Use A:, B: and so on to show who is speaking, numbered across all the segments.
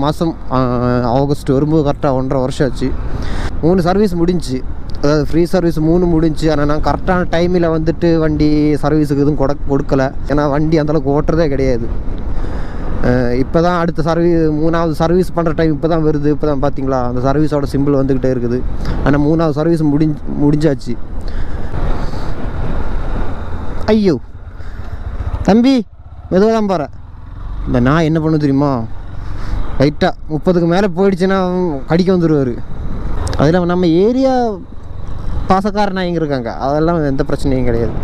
A: மாதம் ஆகஸ்ட் வரும்போது கரெக்டாக 1.5 வருஷம் ஆச்சு. 3 சர்வீஸ் முடிஞ்சு, அதாவது ஃப்ரீ சர்வீஸ் 3 முடிஞ்சு. ஆனால் நான் கரெக்டான டைமில் வந்துட்டு வண்டி சர்வீஸுக்கு எதுவும் கொடுக்கல. ஏன்னா வண்டி அந்தளவுக்கு ஓட்டுறதே கிடையாது. இப்போ தான் அடுத்த 3வது சர்வீஸ் பண்ணுற டைம் இப்போ தான் வருது. இப்போ தான் பார்த்தீங்களா அந்த சர்வீஸோட சிம்பிள் வந்துக்கிட்டே இருக்குது. ஆனால் 3வது சர்வீஸ் முடிஞ்சாச்சு. ஐயோ தம்பி, மெதுவாக தான் பாரு. இந்த நான் என்ன பண்ண தெரியுமா, லைட்டாக 30க்கு மேலே போயிடுச்சுன்னா கடிக்க வந்துடுவார். அதில் நம்ம ஏரியா பாசக்கார நாய்ங்க இருக்காங்க, அதெல்லாம் எந்த பிரச்சனையும் கிடையாது.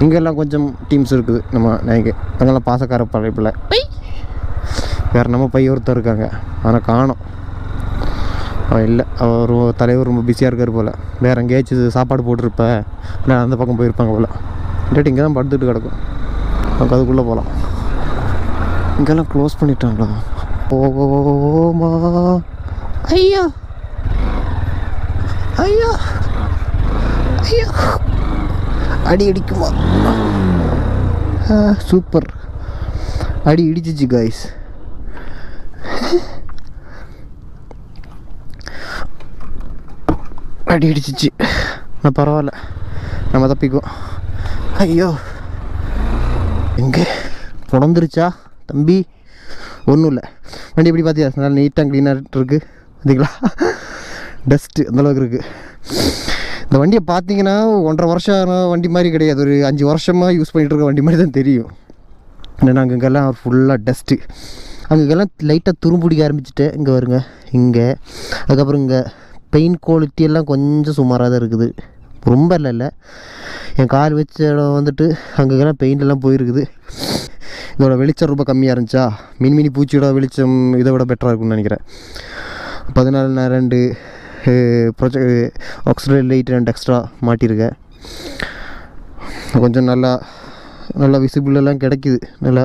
A: இங்கெல்லாம் கொஞ்சம் டீம்ஸ் இருக்குது நம்ம நாய்க்கு, அதெல்லாம் பாசக்கார பழைப்பில். வேறு நம்ம பையன் ஒருத்தர் இருக்காங்க, ஆனால் காணோம். அவன் இல்லை, அவர் தலைவர் ரொம்ப பிஸியாக இருக்கார் போல். வேறு எங்கேயாச்சும் சாப்பாடு போட்டிருப்ப, நான் அந்த பக்கம் போயிருப்பாங்க போல். இல்லாட்டி இங்கே தான் படுத்துட்டு கிடக்கும். நமக்கு அதுக்குள்ளே போகலாம். இங்கெல்லாம் க்ளோஸ் பண்ணிட்டாங்களா? போமா. ஐயா ஐயா ஐயா, அடி அடிக்குமா? சூப்பர், அடி இடிச்சிச்சு காய்ஸ். அடி இடிச்சிச்சு, பரவாயில்ல, நம்ம தப்பிக்குவோம். ஐயோ, எங்கே புடந்துருச்சா தம்பி? ஒன்றும் இல்லை. வண்டி எப்படி பார்த்தியா, நல்லா நீட்டாக க்ளீனாக இருக்குது. பார்த்தீங்களா, டஸ்ட்டு அந்தளவுக்கு இருக்குது. இந்த வண்டியை பார்த்தீங்கன்னா 1.5 வருஷம் வண்டி மாதிரி கிடையாது, ஒரு 5 வருஷமாக யூஸ் பண்ணிகிட்டு இருக்க வண்டி மாதிரி தான் தெரியும். ஏன்னா அங்கெல்லாம் ஃபுல்லாக டஸ்ட்டு. அங்கெல்லாம் லைட்டாக துரும்பிடிக்க ஆரம்பிச்சுட்டு இங்கே வருங்க. இங்கே அதுக்கப்புறம் இங்கே பெயிண்ட் குவாலிட்டியெல்லாம் கொஞ்சம் சுமாராக தான் இருக்குது, ரொம்ப இல்லை. என் கால் வச்ச இடம் வந்துட்டு அங்கெல்லாம் பெயிண்டெல்லாம் போயிருக்குது. இதோட வெளிச்சம் ரொம்ப கம்மியாக இருந்துச்சா, மினி பூச்சியோட வெளிச்சம் இதை விட பெட்டராக இருக்கும்னு நினைக்கிறேன். 14 ப்ரொஜெக்ட் ஆக்சிடென்ட் லைட் 2 எக்ஸ்ட்ரா மாட்டியிருக்கேன். கொஞ்சம் நல்லா விசிபிளெல்லாம் கிடைக்கிது. நல்லா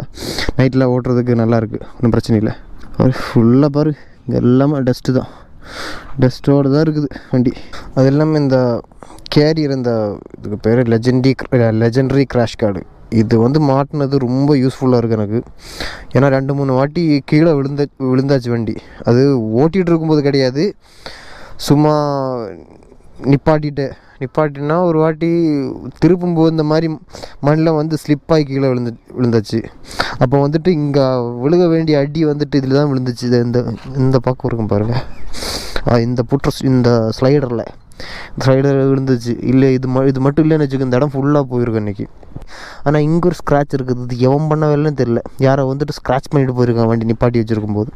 A: நைட்டில் ஓட்டுறதுக்கு நல்லாயிருக்கு, ஒன்றும் பிரச்சனை இல்லை. ஃபுல்லாக பாரு, இங்கே எல்லாமே டஸ்ட்டு தான், டஸ்ட்டோடு தான் இருக்குது வண்டி. அது எல்லாமே இந்த கேரியர், இந்த இதுக்கு பேர் லெஜெண்டரி கிராஷ் கார்டு. இது மாட்டினது ரொம்ப யூஸ்ஃபுல்லாக இருக்குது எனக்கு. ஏன்னா 2-3 வாட்டி கீழே விழுந்தாச்சு வண்டி. அது ஓட்டிகிட்டு இருக்கும்போது கிடையாது, சும்மா நிப்பாட்டினா ஒரு வாட்டி திருப்பும்போது இந்த மாதிரி மண்ணில் ஸ்லிப்பாகி கீழே விழுந்தாச்சு. அப்போ இங்கே விழுக வேண்டிய அடி இதில் தான் விழுந்துச்சு. இந்த பக்கம் இருக்கும் பாருங்கள், இந்த ஸ்லைடர் விழுந்துச்சு. இல்லை இது மட்டும் இல்லைன்னு வச்சுக்க, இந்த இடம் ஃபுல்லாக போயிருக்கு அன்றைக்கி. ஆனால் இங்கே ஒரு ஸ்க்ராட்ச் இருக்குது, இது எவன் பண்ண வேலைன்னு தெரில. யாரை ஸ்க்ராட்ச் பண்ணிட்டு போயிருக்கான் வண்டி நிப்பாட்டி வச்சுருக்கும் போது.